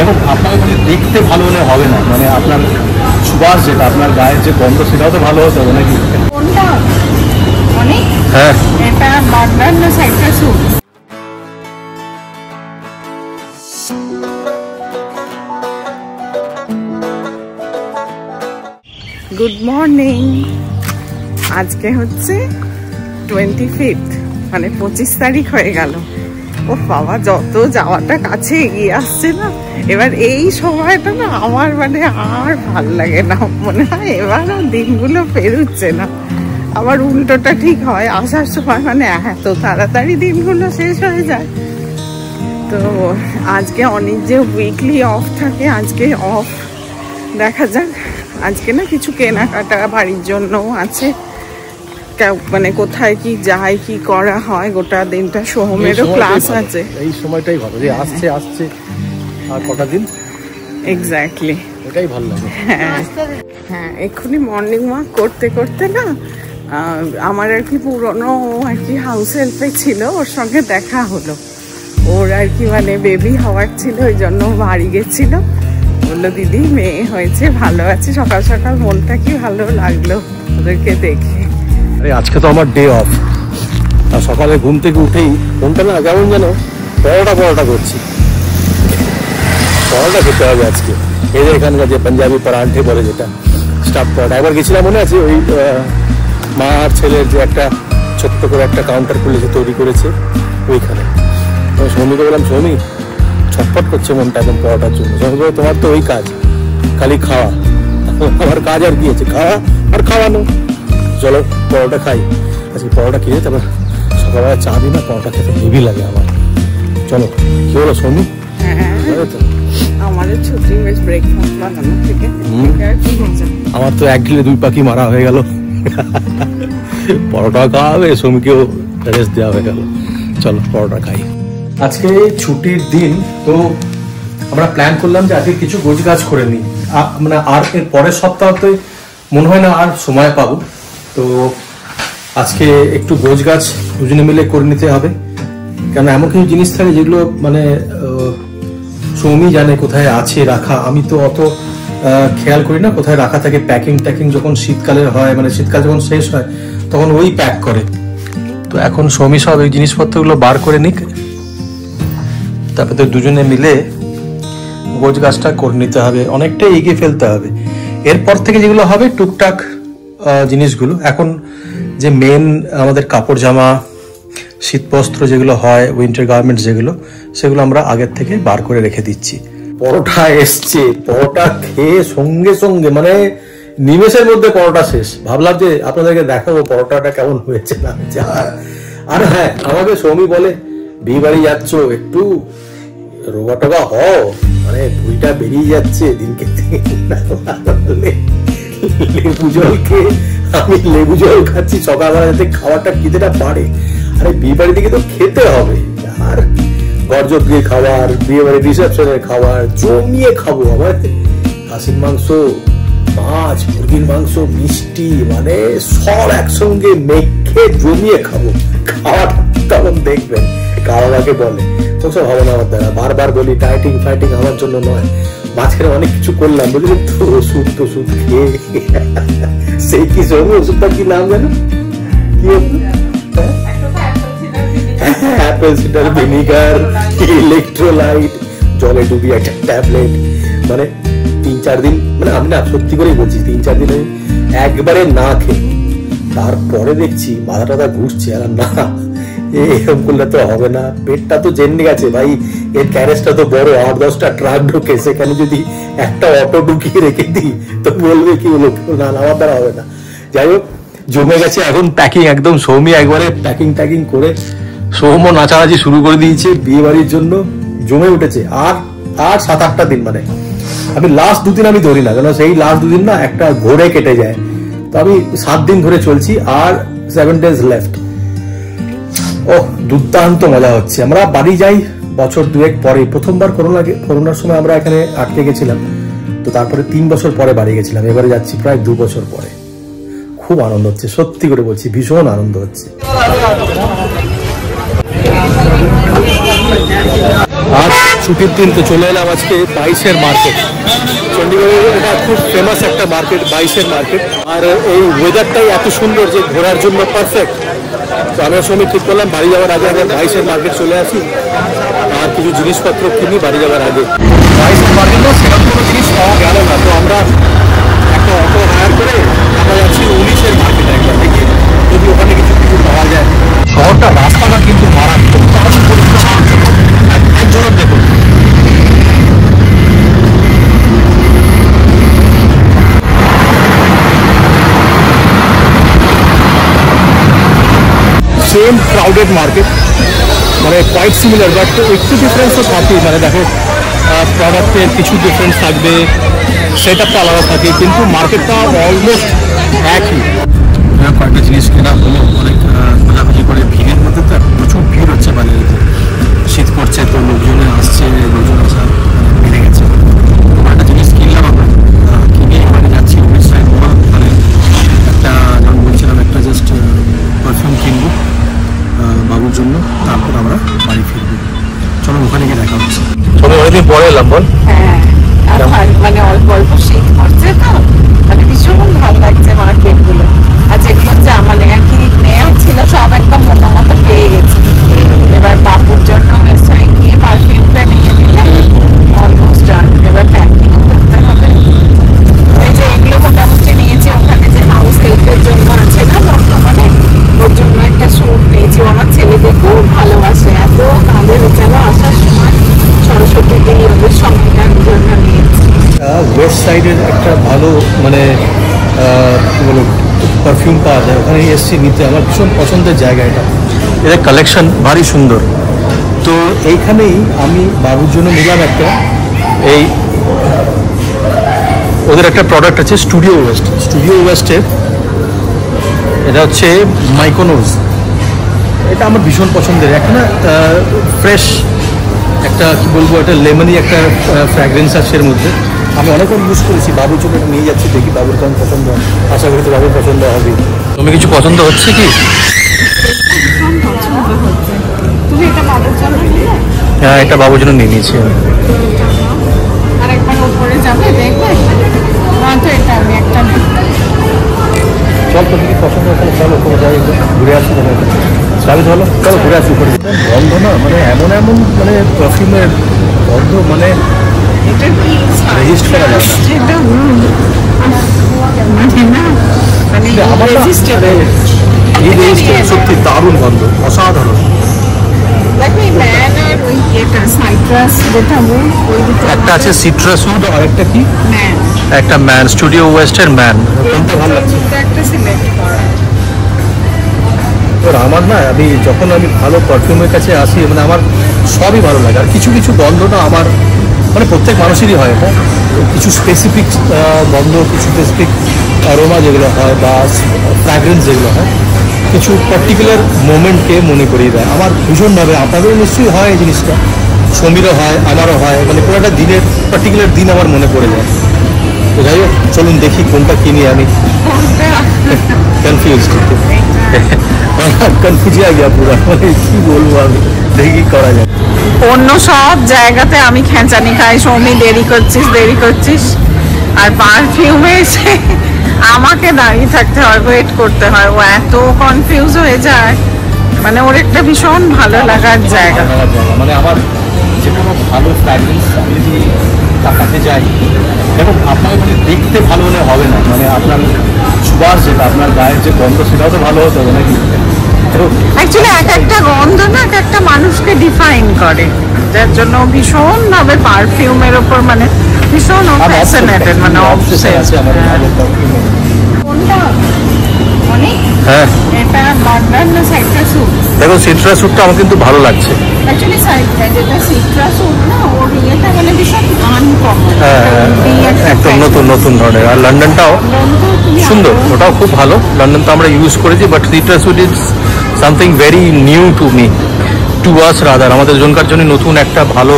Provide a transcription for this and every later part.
দেখুন আপনাকে যদি দেখতে ভালো হলে হবে না, মানে আপনার সুবাস যেটা, আপনার গায়ের যে গন্ধ সেটাও তো ভালো হতে হবে নাকি? কোনটা অনেক? হ্যাঁ, এটা বার্গার না সাইট্রাস স্যুপ? Good morning. আজকে হচ্ছে 25, মানে 25 তারিখ হয়ে গেল। ও বাবা, যত যাওয়াটা কাছে এগিয়ে আসছে না, এবার এই সময়টা না আমার মানে আর ভাল লাগে না, মনে হয় এবারও দিনগুলো পেরোচ্ছে না। আবার উল্টোটা ঠিক হয়, আসার সময় মানে এত তাড়াতাড়ি দিনগুলো শেষ হয়ে যায়। তো আজকে অনেক যে উইকলি অফ থাকে, আজকে অফ। দেখা যাক, আজকে না কিছু কেনাকাটা বাড়ির জন্য আছে, মানে কোথায় কি যায়, কি করা হয়, গোটা দিনটা সোহমেরও ক্লাস আছে। এই সময়টাই ভালো, যে আসছে আসছে আর কটা দিন। এক্স্যাক্টলি, এটাই ভালো লাগে। হ্যাঁ, এক্ষুনি মর্নিং ওয়াক করতে করতে না আমার আর কি পুরনো আর কি হাউস হেল্পে ছিল, ওর সঙ্গে দেখা হলো। ওর আর কি মানে বেবি হওয়ার ছিল, ওই জন্য বাড়ি গেছিল। বললো দিদি মেয়ে হয়েছে, ভালো আছে। সকাল সকাল মনটা কি ভালো লাগলো ওদেরকে দেখে। আরে আজকে তো আমার ডে অফ, আর সকালে ঘুম থেকে উঠেই মনটা না কেমন যেন পরোটা করছি। পরোটা খেতে হবে আজকে। এই যে এখানকার যে পাঞ্জাবি পরান্ঠে বলে, যেটা স্টাফ পরোটা। একবার গেছিলাম, মনে আছে, ওই মা আর ছেলের যে একটা ছোট্ট করে একটা কাউন্টার খুলেছে, তৈরি করেছে ওইখানে। তো সৌমিকে বললাম, সৌমি ছটফট করছে মনটা একদম পরোটার জন্য। সৌমি বলে, তোমার তো ওই কাজ, খালি খাওয়া। আমার কাজ আর কি আছে, খাওয়া আর খাওয়ানো। চলো পরোটা খাই। আজকে পরোটা খেয়ে তারপর সকালবেলা চা দিই না, পরোটা খেতে হেভি লাগে আমার। চলো, কি বলো সৌমি? আমাদের ছুটি বেশ ব্রেকফাস্ট বানানো থেকে আমার তো এক ঢিলে দুই পাখি মারা হয়ে গেল। পরোটা খাওয়া হবে, সৌমিকেও রেস্ট দেওয়া হয়ে গেল। চলো পরোটা খাই। আজকে ছুটির দিন, তো আমরা প্ল্যান করলাম যে আজকে কিছু গোছ গাছ করে নিই। মানে আর এর পরের সপ্তাহতে মনে হয় না আর সময় পাবো, তো আজকে একটু গোছ গাছ দুজনে মিলে করে নিতে হবে। কেন এমন কিছু জিনিস থাকে যেগুলো মানে সৌমি জানে কোথায় আছে রাখা, আমি তো অত খেয়াল করি না কোথায় রাখা থাকে। প্যাকিং যখন শীতকালের হয়, মানে শীতকাল যখন শেষ হয় তখন ওই প্যাক করে। তো এখন সৌমি সব এই জিনিসপত্রগুলো বার করে নিক, তারপরে দুজনে মিলে গোছ গাছটা করে নিতে হবে, অনেকটাই এগিয়ে ফেলতে হবে। এরপর থেকে যেগুলো হবে টুকটাক জিনিসগুলো, এখন যে মেন আমাদের কাপড় জামা শীতবস্ত্র যেগুলো হয়, উইন্টার গার্মেন্টস যেগুলো, সেগুলো আমরা আগের থেকে বার করে রেখে দিচ্ছি। পরোটা এসছে, পরোটা খেয়ে সঙ্গে সঙ্গে মানে নিমেষের মধ্যে পরোটা শেষ। ভাবলাম যে আপনাদেরকে দেখাবো পরোটাটা কেমন হয়েছে না। আর হ্যাঁ, আমাকে সৌমি বলে, বিয়ে বাড়ি যাচ্ছ, একটু রোগা টোগা হও, মানে ভুঁড়িটা বেরিয়ে যাচ্ছে দিনকে দিন। লেবু জল খেয়ে আমি লেবু জল খাচ্ছি সকালবেলা, যাতে খাওয়াটা খিদেটা বাড়ে। আরে বিয়ে বাড়ি থেকে তো খেতে হবে, আর গরজগিয়ে খাবার, বিয়ে বাড়ি রিসেপশনের খাবার জমিয়ে খাবো। আমার খাসির মাংস, মাছ, মুরগির মাংস, মিষ্টি, মানে সব একসঙ্গে মেখে জমিয়ে খাবো। খাওয়াটা তখন দেখবেন কাওয়াকে বলে, ওসব হবে না আমার দ্বারা। বারবার বলি ডায়েটিং ফাইটিং আমার জন্য নয়। মাঝখানে অনেক কিছু করলাম, বুঝলি তো, ওষুধ খেয়ে। সেই কি সঙ্গে ওষুধটা কি নাম জানো? কি অ্যাপেল সিডার ভিনিগার, ইলেকট্রোলাইট, জলে ডুবিয়ে একটা ট্যাবলেট। মানে 3-4 দিন, মানে আমি না সত্যি করেই বলছি, 3-4 দিন আমি একবারে না খেয়ে, তারপরে দেখছি মাথা টাথা ঘুরছে। আর না, এরকম করলে তো হবে না। পেটটা তো জেনে গেছে ভাই, এর ক্যারেজটা তো বড়, 8-10টা ট্রাক ঢোকে, সেখানে যদি একটা অটো ঢুকিয়ে রেখে দিই তো বলবে কি হলো, না আমার দ্বারা হবে না। যাই হোক, জমে গেছে এখন প্যাকিং একদম। সৌমি একবারে প্যাকিং করে সৌমও নাচানাচি শুরু করে দিয়েছে, বিয়ে বাড়ির জন্য জমে উঠেছে। আর 7-8টা দিন, মানে আমি লাস্ট 2 দিন আমি ধরি না, কেন সেই লাস্ট 2 দিন না একটা ঘোরে কেটে যায়। তো আমি 7 দিন ধরে চলছি, আর 7 days লেফট। ওহ, দুর্দান্ত মজা হচ্ছে। আমরা বাড়ি যাই বছর 2-1 পরে। প্রথমবার করোনার সময় আমরা এখানে আটকে গেছিলাম, তো তারপরে 3 বছর পরে বাড়ি গেছিলাম। এবারে যাচ্ছি প্রায় 2 বছর পরে। খুব আনন্দ হচ্ছে, সত্যি করে বলছি, ভীষণ আনন্দ হচ্ছে। আর ছুটির দিন, তো চলে এলাম আজকে 22-এর মার্কেট। চণ্ডীগড়ের এটা খুব ফেমাস একটা মার্কেট, 22-এর মার্কেট। আর এই ওয়েদারটাই এত সুন্দর যে ঘোরার জন্য পারফেক্ট। তো আমার সঙ্গে ঠিক করলাম বাড়ি যাওয়ার আগে আমরা 22-এর মার্কেট চলে আসি আর কিছু জিনিসপত্র কিনি বাড়ি যাওয়ার আগে। 22-এর মার্কেট না, সেরকম কোনো জিনিস পাওয়া গেল না, তো আমরা একটা অটো হায়ার করে আমরা যাচ্ছি 19-এর মার্কেটে একবার দেখি যদি ওখানে কিছু কিছু পাওয়া যায়। শহরটা রাস্তাটা কিন্তু মারাত্মক, দারুণ পরিষ্কার একজন দেখুন। সেম ক্রাউডেড মার্কেট, মানে কোয়াইট সিমিলার, বাট একটু ডিফারেন্সও থাকে। মানে দেখো প্রোডাক্টের কিছু ডিফারেন্স থাকবে, সেট আপটা আলাদা থাকে, কিন্তু মার্কেটটা অলমোস্ট একই। কয়েকটা জিনিস কেনা হলো, অনেক খোঁজাখুঁজি করে। ভিড়ের মধ্যে তো প্রচুর ভিড় হচ্ছে, মানে শীত পড়ছে তো লোকজনে আসছে, লোকজন আসা বেড়ে গেছে। একটা জিনিস কিনলাম আমরা, কিনে এখানে যাচ্ছি মানে একটা, যেমন বলছিলাম, একটা জাস্ট পারফিউম কিনবো বাবুর জন্য, তারপর আমরা বাড়ি ফিরবো। চলো ওখানে গিয়ে দেখা হচ্ছে। চলো, অনেকদিন পরে এলাম বল। হ্যাঁ, মানে অল্প অল্প শীত পড়ছে তো, মানে ভীষণ ভালো লাগছে মার্কেট গুলো। আর যেগুলো মানে আর কি নেওয়া ছিল সব একদম মতো মতো পেয়ে গেছে। এবার বাবুর জন্য গিয়ে পারফিউমটা নিয়ে নিলে অলমোস্ট ডান। এবার প্যাকিং করতে হবে। এই যে এগুলো মোটামুটি নিয়েছি, ওখানে যে হাউস হেল্পের জন্য আছে না বর্তমানে, ওর জন্য একটা স্যুট নিয়েছি। আমার ছেলেকে খুব ভালোবাসে, এত কাঁদে বেচারা আসার সময়। সরস্বতী দেবী ওদের সম্মেলনের জন্য নিয়েছি। ওয়েস্ট সাইডের একটা ভালো মানে কী বলো পারফিউম পাওয়া যায়, ওখানে এসছি নিতে। আমার ভীষণ পছন্দের জায়গা এটা, এদের কালেকশন ভারী সুন্দর। তো এইখানেই আমি বাবুর জন্য নিলাম একটা, এই ওদের একটা প্রোডাক্ট আছে স্টুডিও ওয়েস্ট। স্টুডিও ওয়েস্টের এটা হচ্ছে মাইকোনোজ। এটা আমার ভীষণ পছন্দের। একটা না ফ্রেশ একটা কি বলবো, একটা লেমনি একটা ফ্র্যাগ্রেন্স আছে এর মধ্যে। আমি অনেকবার ইউজ করেছি, বাবুর জন্য এটা নিয়ে যাচ্ছি, দেখি বাবুর কেমন পছন্দ হয়। আশা করি তো বাবুর পছন্দ হবে। তুমি কিছু পছন্দ হচ্ছে কি? তুমি এটা বাবুর জন্য নিলে? হ্যাঁ, এটা বাবুর জন্য নিয়ে নিয়েছি। আর একবার উপরে যাবে দেখবে, নয়তো এটা আমি একটা নেব। চল, তুমি কি পছন্দ হয় তাহলে চলো ওপরে যাই, ঘুরে আসি। যাবি চলো, চলো ঘুরে আসি উপরে। গন্ধ না, মানে এমন এমন মানে পারফিউমের গন্ধ, মানে এটা কি রেজিস্ট করা যায় না। যেটা মানে না, মানে আমার রেজিস্টেবল। এই রেজিস্টেবল সত্যি দারুণ গন্ধ, অসাধারণ। দেখো এই ম্যান আর ওই এটা সাইট্রাস, যেটা ওই দুটো একটা আছে সিট্রাস উড, আর একটা কি ম্যান, একটা ম্যান, স্টুডিও ওয়েস্টের ম্যান। কোনটা ভালো লাগছে? একটা সিলেক্ট করা। এবার আমার না, যখন আমি ভালো পারফিউমের কাছে আসি, মানে আমার সবই ভালো লাগে। আর কিছু কিছু গন্ধ না আমার, মানে প্রত্যেক মানুষেরই হয় এটা, কিছু স্পেসিফিক গন্ধ, কিছু স্পেসিফিক অ্যারোমা যেগুলো হয় বা ফ্র্যাগ্রেন্স যেগুলো হয়, কিছু পার্টিকুলার মোমেন্টকে মনে করিয়ে দেয়। আমার ভীষণভাবে, আপনাদেরও নিশ্চয়ই হয় এই জিনিসটা, সমীরও হয়, আমারও হয়, মানে কোনো একটা দিনের পার্টিকুলার দিন আমার মনে পড়ে যায়। তো যাই হোক, চলুন দেখি কোনটা কিনি। আমি কনফিউজ কনফিউজিয়া গিয়া পুরো, মানে কি বলবো, আমি দেখি কি করা যায়। অন্য সব জায়গাতে আমি খেঁচানি খাই, সৌমি দেরি করছিস, আর পারফিউমে এসে আমাকে দাঁড়িয়ে থাকতে হয়, ওয়েট করতে হয়। ও এত কনফিউজ হয়ে যায়, মানে ওর একটা ভীষণ ভালো লাগার জায়গা। মানে আমার যে কোনো ভালো ফ্র্যাগ্রেন্স আমি যদি তাকাতে যাই, দেখুন আপনাকে মানে দেখতে ভালো হলে হবে না, মানে আপনার সুবাস যেটা, আপনার গায়ের যে গন্ধ, সেটাও তো ভালো হতে হবে নাকি। অ্যাকচুয়ালি এক একটা গন্ধ না এক একটা মানুষকে ডিফাইন করে, যার জন্য ভীষণভাবে পারফিউমের ওপর মানে ভীষণ ফ্যাসিনেটেড, মানে অবসেসড আছে আমার কোনটা অনেক। হ্যাঁ, এটা বার্গার না সাইট্রাস উড? দেখো সিট্রাস উডটা আমার কিন্তু ভালো লাগছে। অ্যাকচুয়ালি যেটা সিট্রাস উড না, ওর ইয়েটা মানে ভীষণ আনকমন, একদম নতুন নতুন ধরনের। আর লন্ডনটাও সুন্দর, ওটাও খুব ভালো। লন্ডন তো আমরা ইউজ করেছি, but citrus wood is something very new to me, to us rather. আমাদের জনকার জন্য নতুন একটা ভালো,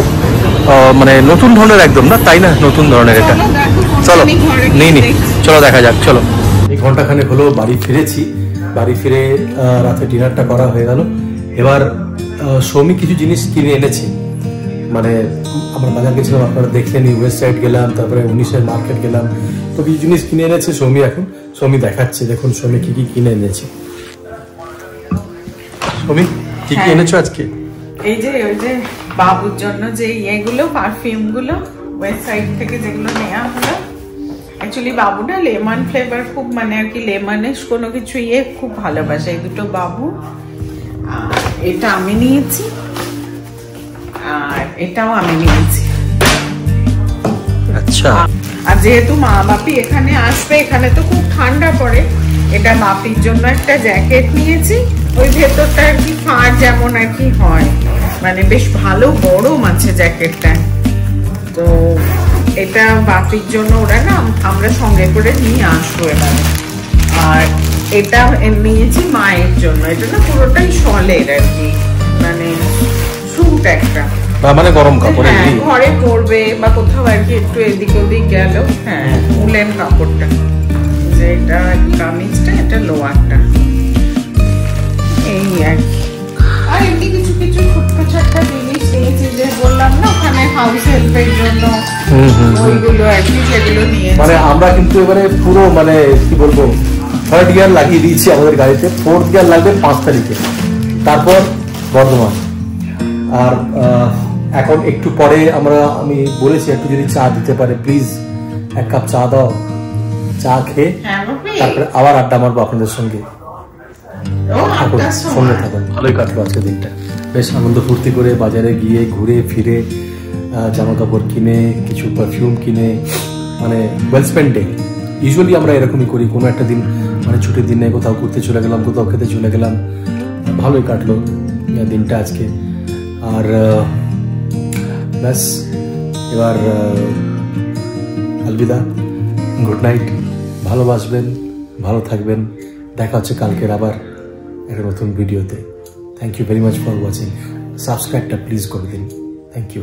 মানে নতুন ধরনের একদম না, তাই না, নতুন ধরনের এটা। চলো নিই, চলো দেখা যাক। চলো, এই ঘন্টাখানেক হলো বাড়ি ফিরেছি। বাড়ি ফিরে রাতে ডিনারটা করা হয়ে গেল। এবার সৌমি কিছু জিনিস কিনে এনেছি, মানে আমরা বাজার গেছিলাম, আপনারা দেখলেন, ওয়েস্ট সাইড গেলাম, তারপরে 19-এর মার্কেট গেলাম, তো কিছু জিনিস কিনে এনেছে সৌমি। এখন সৌমি দেখাচ্ছে, দেখুন সৌমি কি কি কিনে এনেছে। সৌমি কি কি এনেছো আজকে? এই যে ওই যে বাবুর জন্য যে ইয়েগুলো, পারফিউম গুলো ওয়েস্ট সাইড থেকে যেগুলো নেওয়া হলো। অ্যাকচুয়ালি বাবু না লেমন ফ্লেভার খুব, মানে আর কি লেমনিশ কোনো কিছু ইয়ে খুব ভালোবাসে। এই দুটো বাবু, আর এটা আমি নিয়েছি, আর এটাও আমি নিয়েছি। আচ্ছা। আর যেহেতু মা বাপি এখানে আসবে, এখানে তো খুব ঠান্ডা পড়ে, এটা বাপির জন্য একটা জ্যাকেট নিয়েছি। ওই ভেতরটা আর কি ফাড় যেমন আর কি হয়, মানে বেশ ভালো গরম আছে জ্যাকেটটা। তো এটা বাপির জন্য ওরা না আমরা সঙ্গে করে নিয়ে আসবো এবারে। আর এটা নিয়েছি মায়ের জন্য, এটা না পুরোটাই শলের আর কি, মানে স্যুট একটা, মানে গরম কাপড়, হ্যাঁ ঘরে পরবে বা কোথাও আর কি একটু এদিক ওদিক গেল। হ্যাঁ উলেন কাপড়টা, যে এটা কামিজটা, এটা লোয়ারটা, এই আর কি। আর এমনি কিছু কিছু ছোট্ট জিনিস নিয়েছি, যে বললাম না ওখানে হাউস হেল্পের জন্য, ওইগুলো আর কি, যেগুলো নিয়েছি। মানে আমরা কিন্তু এবারে পুরো মানে কি বলবো, 3rd গিয়ার লাগিয়ে দিয়েছি আমাদের গাড়িতে, 4th গিয়ার লাগবে 5 তারিখে, তারপর বর্ধমান। আর এখন একটু পরে আমি বলেছি একটু যদি চা দিতে পারে প্লিজ, 1 কাপ চা দাও, চা খেয়ে তারপরে আবার আড্ডা মারবো আপনাদের সঙ্গে। সঙ্গে থাকুন, ভালোই কাটলো আজকে দিনটা, বেশ আনন্দ ফুর্তি করে বাজারে গিয়ে ঘুরে ফিরে জামা কাপড় কিনে, কিছু পারফিউম কিনে, মানে ওয়েল স্পেন্ড ডে। ইউজুয়ালি আমরা এরকমই করি, কোনো একটা দিন মানে ছুটির দিনে কোথাও ঘুরতে চলে গেলাম, কোথাও খেতে চলে গেলাম, ভালোই কাটলো দিনটা আজকে। আর ব্যাস এবার আলবিদা, গুড নাইট, ভালোবাসবেন, ভালো থাকবেন, দেখা হচ্ছে কালকের আবার একটা নতুন ভিডিওতে। Thank you very much for watching. সাবস্ক্রাইবটা প্লিজ করে দিন, থ্যাংক ইউ।